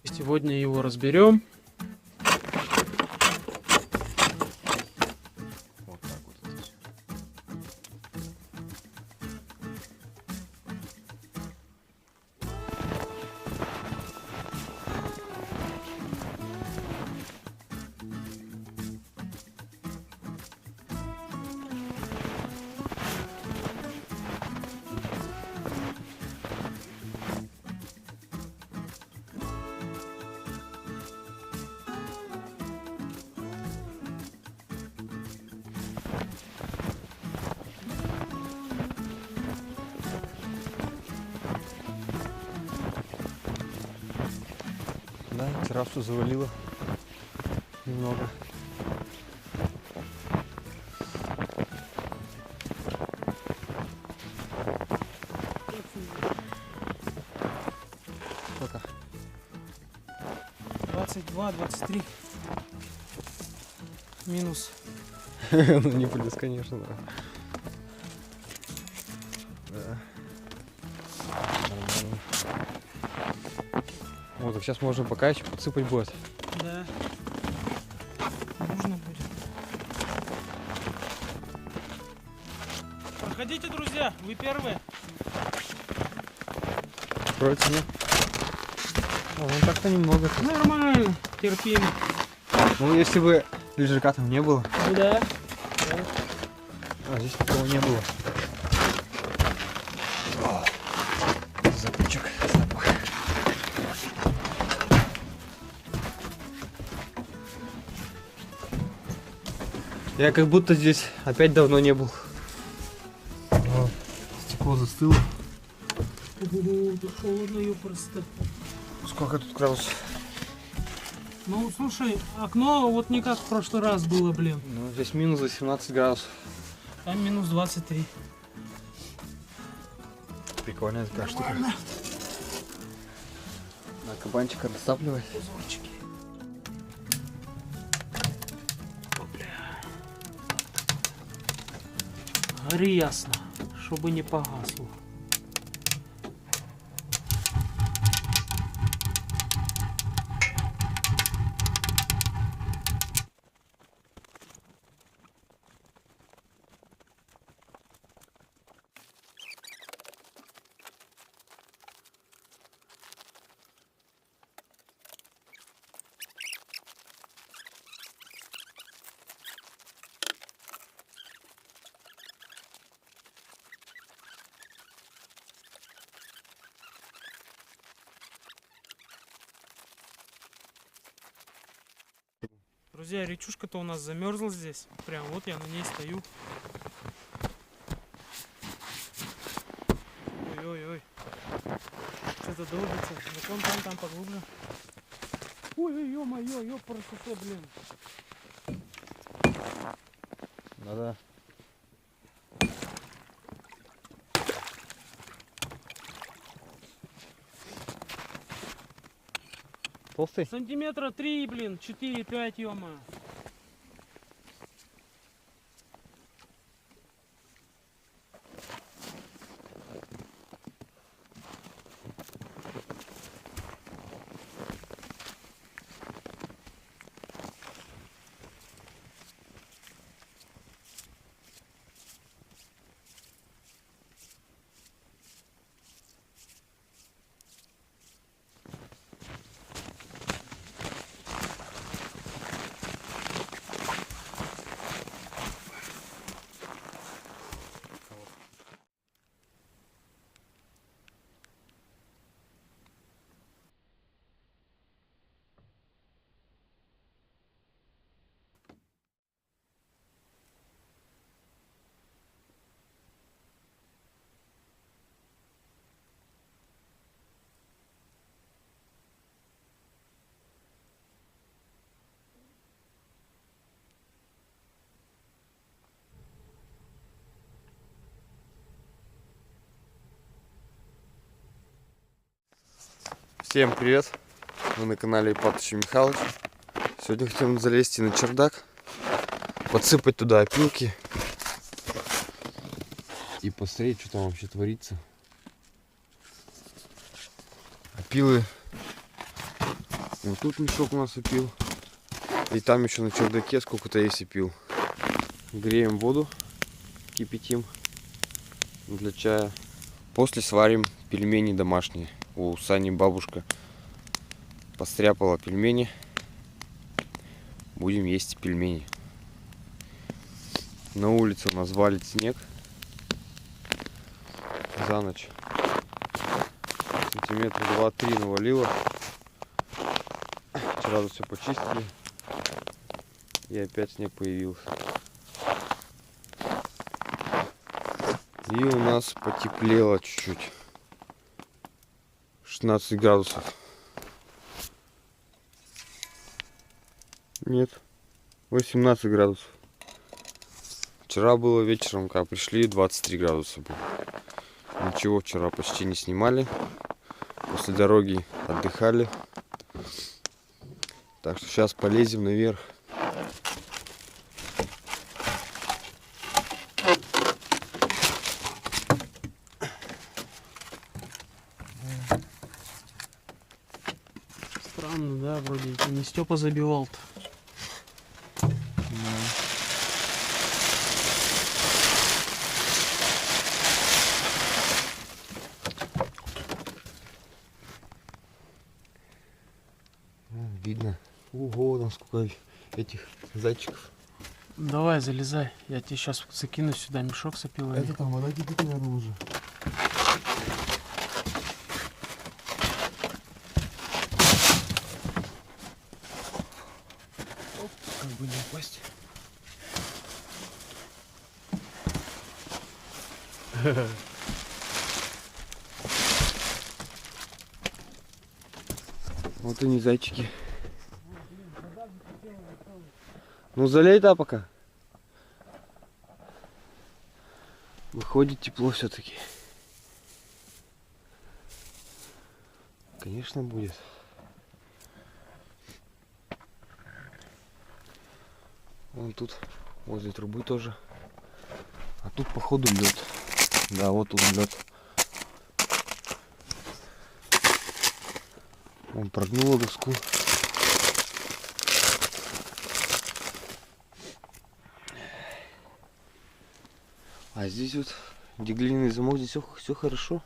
Сегодня его разберем. Вот так вот это всё. Да, террасу завалило немного. Сколько? 22, 23. Минус. Ну не плюс, конечно, да. Да. Нормально. Вот, так сейчас можно пока еще подсыпать будет. Да. Нужно будет. Проходите, друзья, вы первые. Против, нет? Ну так-то немного. Нормально, терпимо. Ну если бы лежака там не было, Да. а здесь никого не было. Запучек, запах. Я как будто здесь опять давно не был. О, стекло застыло. Тут холодно ее просто. Сколько тут градусов? Ну, слушай, окно вот не как в прошлый раз было, блин. Ну, здесь минус 18 градусов. Там минус 23. Прикольная такая штука. На кабанчика растапливай. Узорчики. Гори ясно, чтобы не погасло. Друзья, речушка-то у нас замерзла здесь. Прям вот я на ней стою. Ой-ой-ой. Что-то долбится. Вот он там поглубже. Ой, ё-моё, ёпрст, блин. Да-да. Толстый? Сантиметра 3, блин, 4-5, ё-моё. Всем привет! Мы на канале Ипатыч Михайлович. Сегодня хотим залезть на чердак, подсыпать туда опилки и посмотреть, что там вообще творится. Опилы. Вот тут мешок у нас опил. И там еще на чердаке сколько-то есть опил. Греем воду, кипятим для чая. После сварим пельмени домашние. У Сани бабушка постряпала пельмени. Будем есть пельмени. На улице у нас валит снег. За ночь сантиметра 2-3 навалило. Вчера тут все почистили. И опять снег появился. И у нас потеплело чуть-чуть. 16 градусов. Нет, 18 градусов. Вчера было вечером, когда пришли, 23 градуса было. Ничего вчера почти не снимали. После дороги отдыхали. Так что сейчас полезем наверх. Странно, да, вроде это не Степа забивал-то. Видно. Ого, там сколько этих зайчиков. Давай, залезай. Я тебе сейчас закину сюда мешок с опилами. Это там вода кипит, наверное, уже. Оп, как бы не упасть. Вот они, зайчики. Ну залей, да, пока. Выходит тепло все-таки. Конечно, будет. Вон тут, возле трубы тоже. А тут, походу, лед. Да, вот тут лед. Он прогнула доску. А здесь вот, где глиняный замок, здесь все хорошо.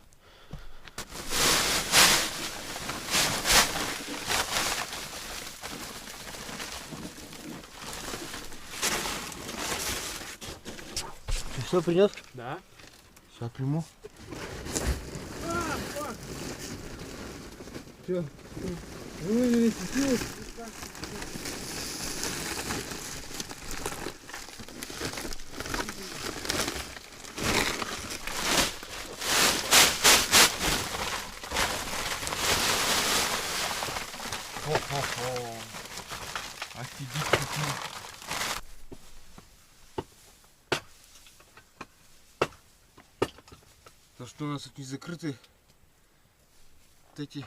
Ты все принес? Да. Сейчас приму. Все. Офигеть, то, что у нас тут не закрыты вот эти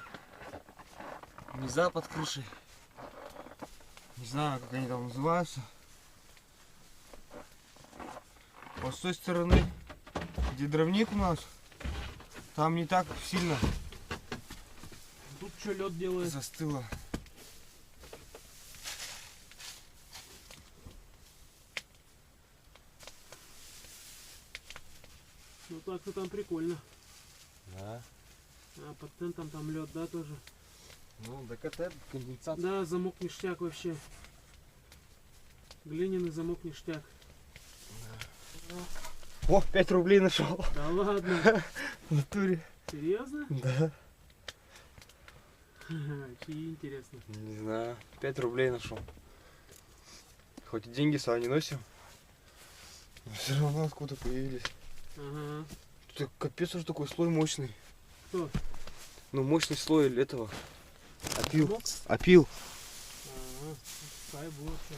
низа под крышей. Не знаю, как они там называются. Вот с той стороны, где дровник у нас, там не так сильно Тут что лед делает? застыло. Ну так-то там прикольно. Да. А под тентом там лед, да, тоже? Ну, так это конденсат. Да, замок ништяк вообще. Глиняный замок ништяк. О, 5 рублей нашел. Да ладно. В натуре. Серьезно? Да. Чьи, интересно. Не знаю. 5 рублей нашел. Хоть и деньги с собой не носим, но все равно откуда появились. Ага. Тут капец уже такой слой мощный. Что? Ну, мощный слой этого. Опил. Замок? Опил. Ага. Пускай будет всё.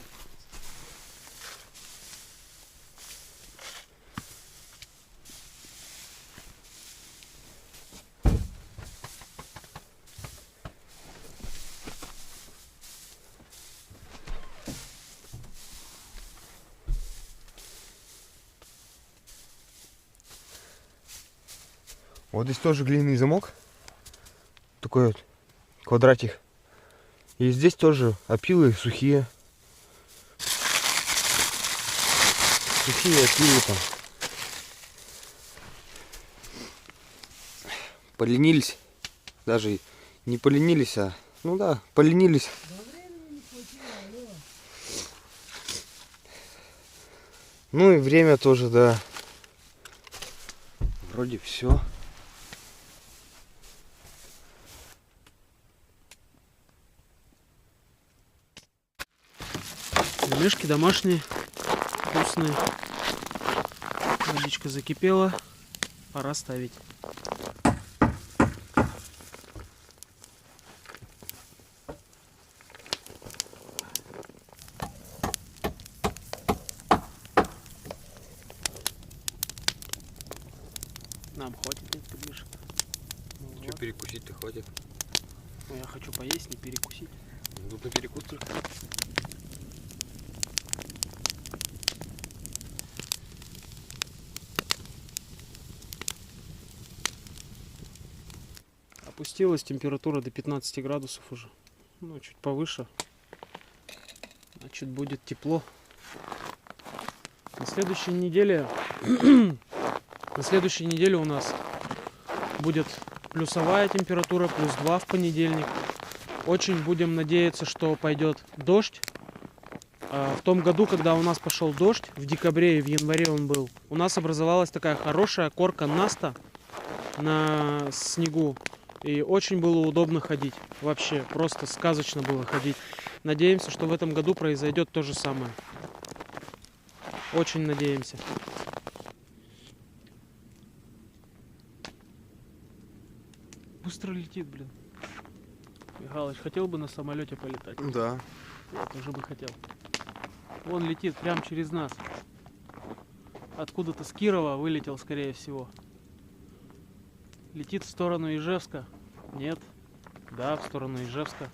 Вот здесь тоже глиняный замок. такой вот квадратик. И здесь тоже опилы сухие. Сухие опилы там. Поленились. Даже не поленились, а... Ну да, поленились. Ну и время тоже, да. Вроде все. Пельмешки домашние, вкусные. Водичка закипела, пора ставить. Нам хватит этих пельмешек. Ну, Что вот. перекусить-то хватит? Ну, я хочу поесть, не перекусить. Тут на перекус только. Опустилась температура до 15 градусов уже. Ну, чуть повыше. Значит, будет тепло. На следующей неделе у нас будет плюсовая температура, +2 в понедельник. Очень будем надеяться, что пойдет дождь. В том году, когда у нас пошел дождь, в декабре и в январе он был, у нас образовалась такая хорошая корка наста на снегу. И очень было удобно ходить. Вообще, просто сказочно было ходить. Надеемся, что в этом году произойдет то же самое. Очень надеемся. Быстро летит, блин. Михалыч, хотел бы на самолете полетать? Да. Я тоже бы хотел. Вон летит прямо через нас. Откуда-то с Кирова вылетел, скорее всего. Летит в сторону Ижевска. Нет. Да, в сторону Ижевска.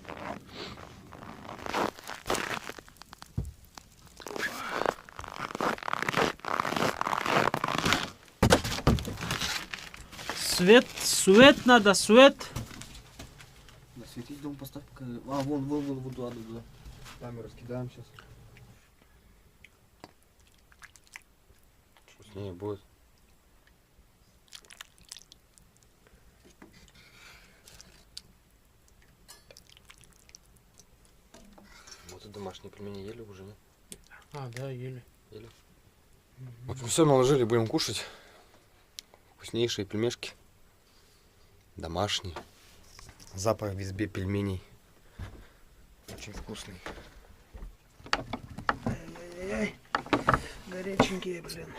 Свет надо, свет. Светить дом поставь. А, вон, туда. Камеру раскидаем сейчас. Вкуснее будет. Вот и домашние пельмени ели уже, нет? А, да, ели. Вот все наложили, будем кушать. Вкуснейшие пельмешки. Домашние. Запах в избе пельменей. Очень вкусный. Ай-яй-яй. Горяченькие, блин.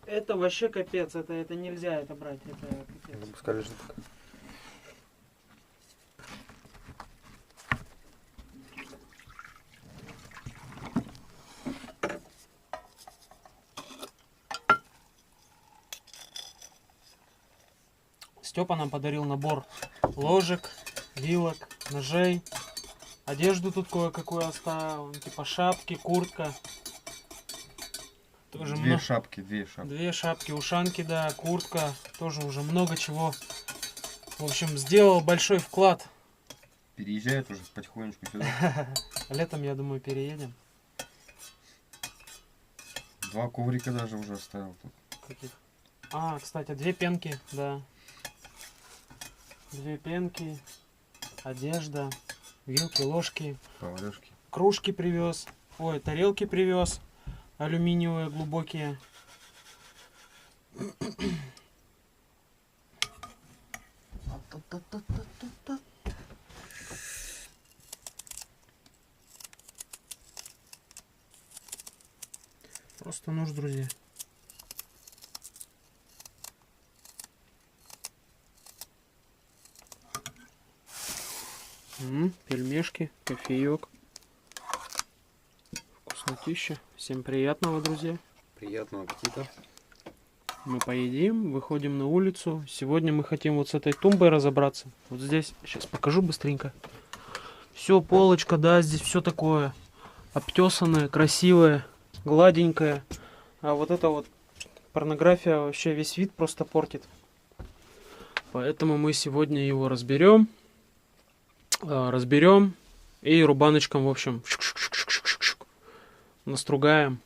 Это вообще капец, это нельзя это брать, это капец. Пускай лежит. Степа нам подарил набор ложек, вилок, ножей. Одежду тут кое-какую оставил, типа шапки, куртка. Тоже Две шапки. Две шапки, ушанки, да, куртка. Тоже уже много чего. В общем, сделал большой вклад. Переезжает уже потихонечку сюда. Летом, я думаю, переедем. 2 коврика даже уже оставил тут. Каких? А, кстати, 2 пенки, да. 2 пенки, одежда, вилки, ложки, Поварешки. кружки привез. Ой, тарелки привез. Алюминиевые, глубокие. Просто нож, друзья. Пельмешки, кофеек. Вкуснотища. Всем приятного, друзья. Приятного аппетита. Мы поедим, выходим на улицу. Сегодня мы хотим вот с этой тумбой разобраться. Вот здесь, сейчас покажу быстренько. Все, полочка, да, здесь все такое обтесанное, красивое, гладенькое. А вот это вот Порнография вообще весь вид просто портит. Поэтому мы сегодня его разберем. Разберем и рубаночком, в общем, настругаем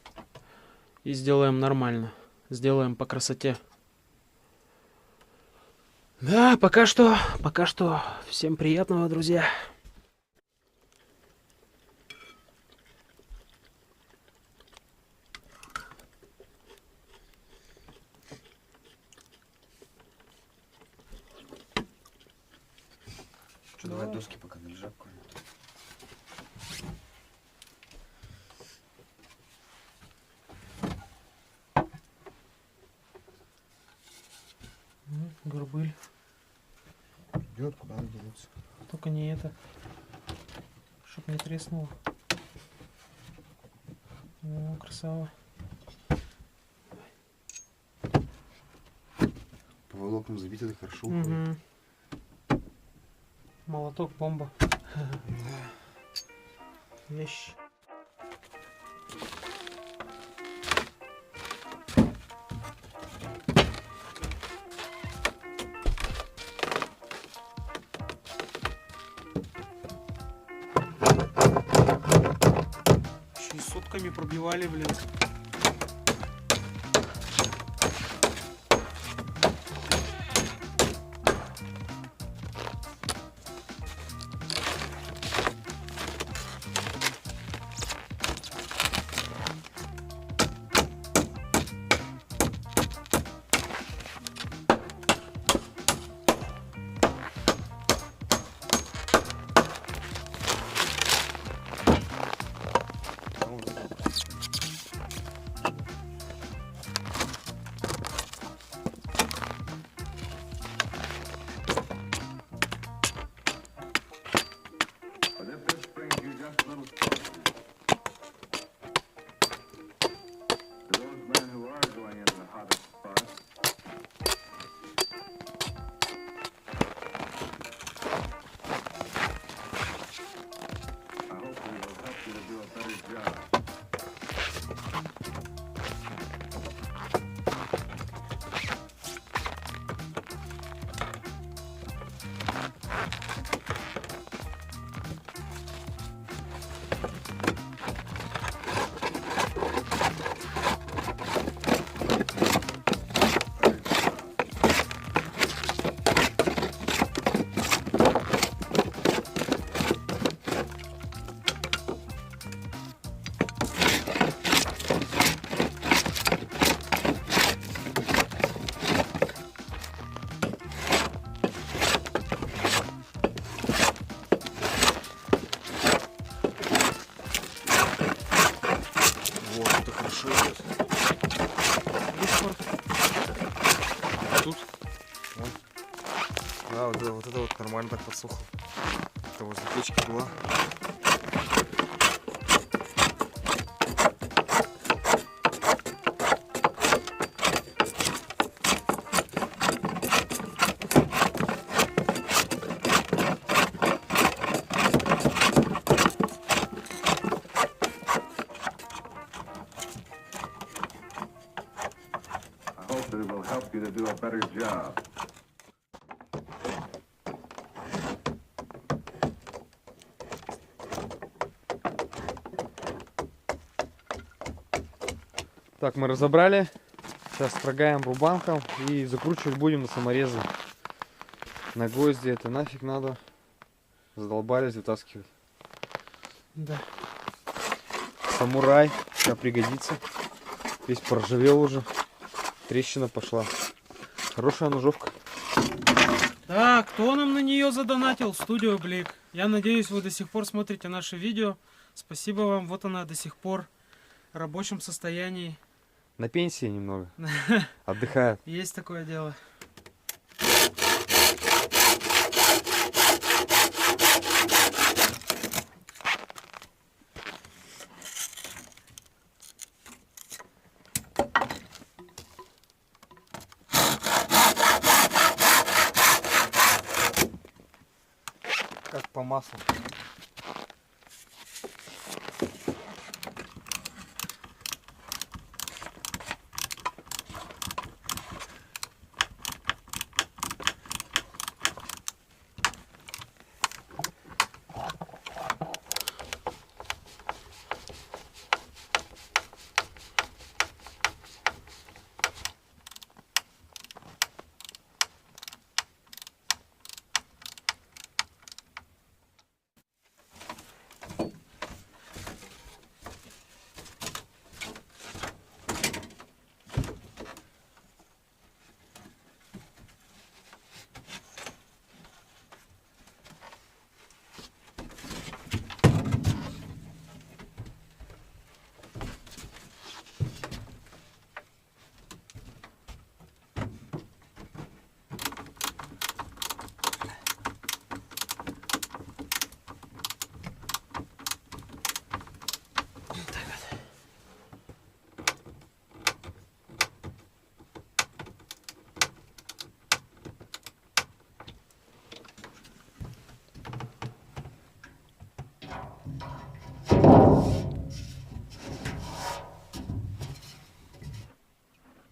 и сделаем нормально. Сделаем по красоте. Да, пока что всем приятного, друзья. Что, давай доски пока на лежак. Горбыль. Идет, куда он делается. Только не это. Чтоб не треснуло. О, красава. По волокнам забить это хорошо. Угу. Молоток, бомба. Вещь. Еще и сутками пробивали, блин. Да, вот это вот нормально так подсохло. Это возле печки была. I hope that it will help you to do a better job. Так, мы разобрали. Сейчас строгаем рубанком и закручивать будем на саморезы. На гвозди это нафиг надо. Задолбались вытаскивать. Да. Самурай. Сейчас пригодится. Весь поржавел уже. Трещина пошла. Хорошая ножовка. Так, кто нам на нее задонатил? Студио Блик. Я надеюсь, вы до сих пор смотрите наши видео. Спасибо вам. Вот она до сих пор в рабочем состоянии. На пенсии немного. Отдыхает. Есть такое дело. Как по маслу.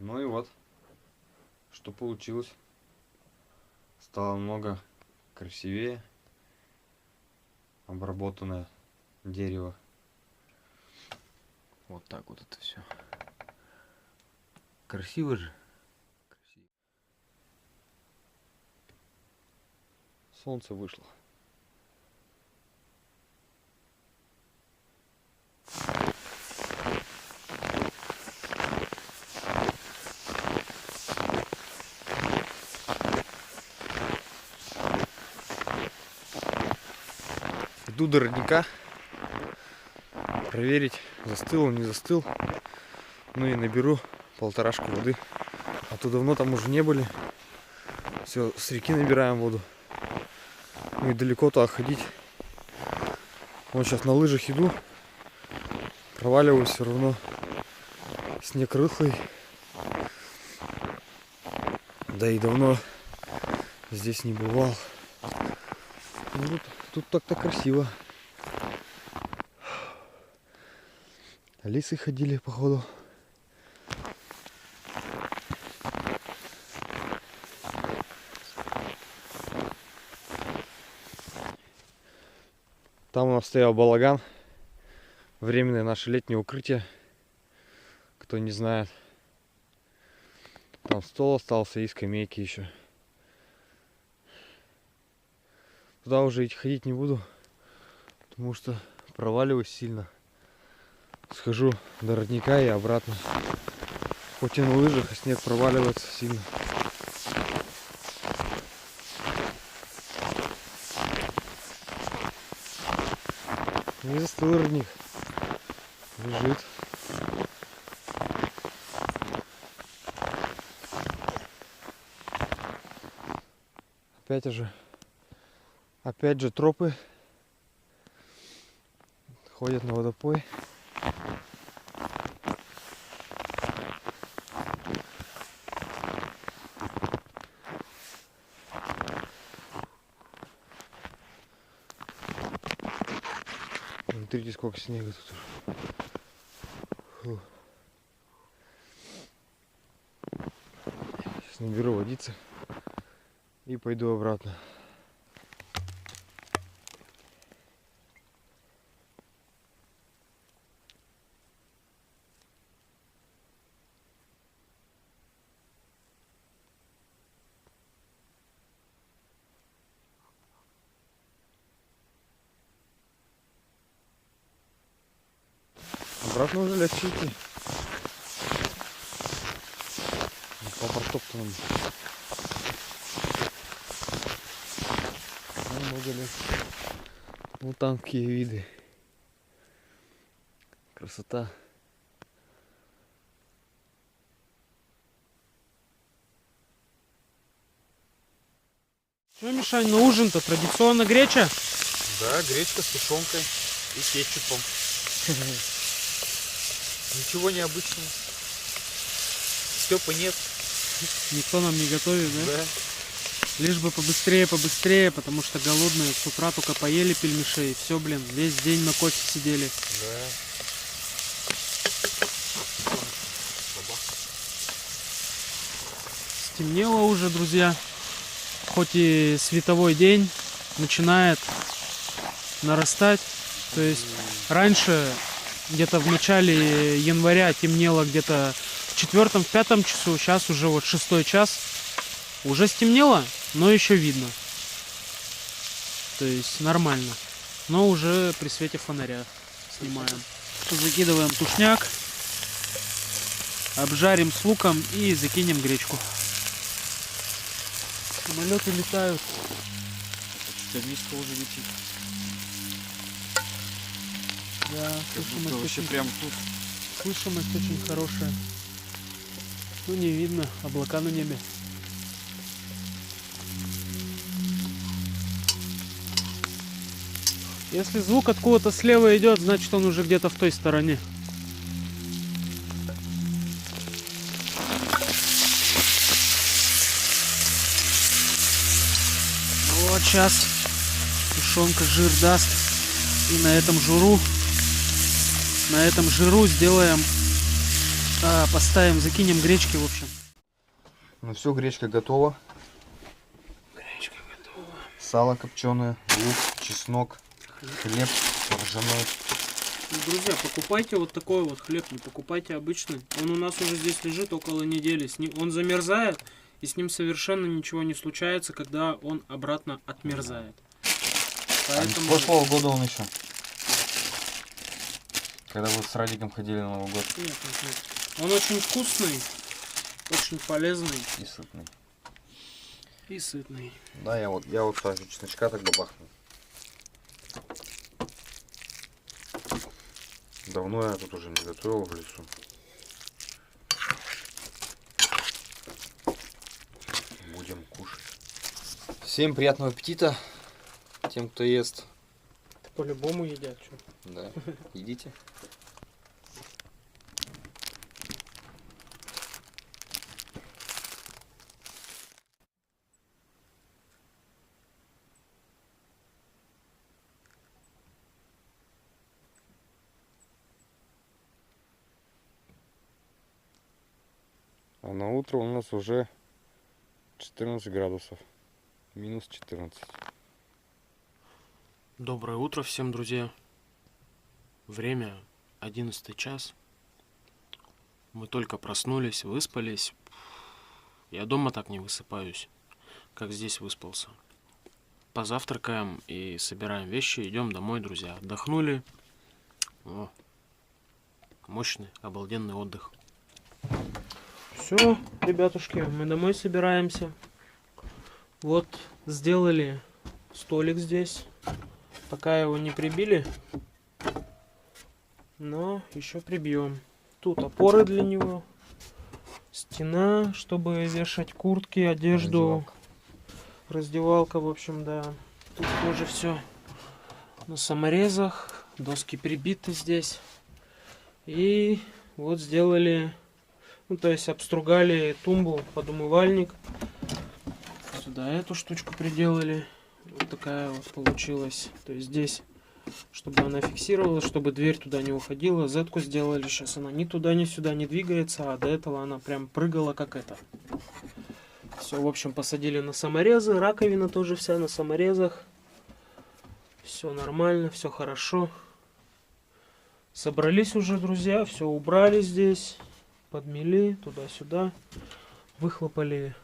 Ну и вот, что получилось. Стало много красивее обработанное дерево. Вот так вот это все. Красиво же. Красиво. Солнце вышло. Иду до родника проверить, застыл он, не застыл. Ну и наберу полторашку воды. А то давно там уже не были. Все, с реки набираем воду. Ну и далеко-то ходить. Вот сейчас на лыжах иду. Проваливаюсь все равно. Снег рыхлый. Да и давно здесь не бывал. Ну, тут так-то красиво. Лисы ходили, походу. Там у нас стоял балаган. Временное наше летнее укрытие. Кто не знает. Там стол остался и скамейки еще. Туда уже ходить не буду, потому что проваливаюсь сильно. Схожу до родника и обратно. Хоть и на лыжах, а снег проваливается сильно. Не застыл родник. Лежит. Опять же тропы ходят на водопой. Смотрите, сколько снега тут. Фу. Сейчас наберу водицы и пойду обратно. Обратно уже легче идти. По протоптанному. Намного легче. Вот там какие виды. Красота. Что, Мишань, на ужин-то традиционно греча? Да, гречка с тушенкой и кетчупом. Ничего необычного. Степа нет. Никто нам не готовит, да? Да. Лишь бы побыстрее, потому что голодные. С утра только поели пельмешей. Все, блин, весь день на кофе сидели. Да. Стемнело уже, друзья. Хоть и световой день начинает нарастать. То есть раньше где-то в начале января темнело где-то в 4-5 часу. Сейчас уже вот 6 час. Уже стемнело, но еще видно. То есть нормально. Но уже при свете фонаря снимаем. Закидываем тушняк. Обжарим с луком и закинем гречку. Самолеты летают. Что-то низко уже летит. Да, слышимость вообще очень, прям тут. слышимость очень хорошая. Ну не видно, облака на небе. Если звук откуда-то слева идет, значит он уже где-то в той стороне. Вот сейчас тушенка жир даст. И на этом жиру сделаем Поставим, закинем гречки, в общем. Ну все, гречка готова. Гречка готова. Сало копченое, лук, чеснок, хлеб ржаной. Друзья, покупайте вот такой вот хлеб, не покупайте обычный. Он у нас уже здесь лежит около недели. Он замерзает, и с ним совершенно ничего не случается, когда он обратно отмерзает. Поэтому... С прошлого года он еще. Когда вы с Радиком ходили на Новый год. Нет. Он очень вкусный, очень полезный. И сытный. И сытный. Да, я вот даже чесночка так бабахну. Давно я тут уже не готовил в лесу. Будем кушать. Всем приятного аппетита. Тем, кто ест. По-любому едят. Что? Да, едите. А на утро у нас уже 14 градусов. Минус 14. Доброе утро всем, друзья. Время 11 час. Мы только проснулись, выспались. Я дома так не высыпаюсь, как здесь выспался. Позавтракаем и собираем вещи, идем домой, друзья. Отдохнули. О, мощный, обалденный отдых. Все, ребятушки, мы домой собираемся. Вот, сделали столик здесь. Пока его не прибили, но еще прибьем. Тут опоры для него. Стена, чтобы вешать куртки, одежду. Раздевалка, в общем, да. Тут тоже все на саморезах. Доски прибиты здесь. И вот сделали... Ну, то есть обстругали тумбу под умывальник. Сюда эту штучку приделали. Вот такая вот получилась. То есть здесь, чтобы она фиксировалась, чтобы дверь туда не уходила. Зетку сделали. Сейчас она ни туда, ни сюда не двигается. А до этого она прям прыгала как это. Все, в общем, посадили на саморезы. Раковина тоже вся на саморезах. Все нормально, все хорошо. Собрались уже, друзья. Все убрали здесь. Подмели туда-сюда, выхлопали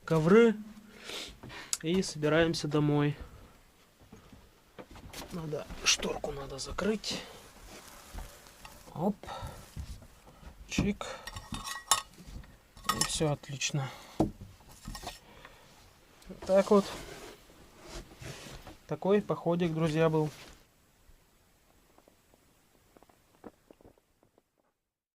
ковры и собираемся домой. Шторку надо закрыть. Оп, чик. И все отлично. Так вот. Такой походик, друзья, был.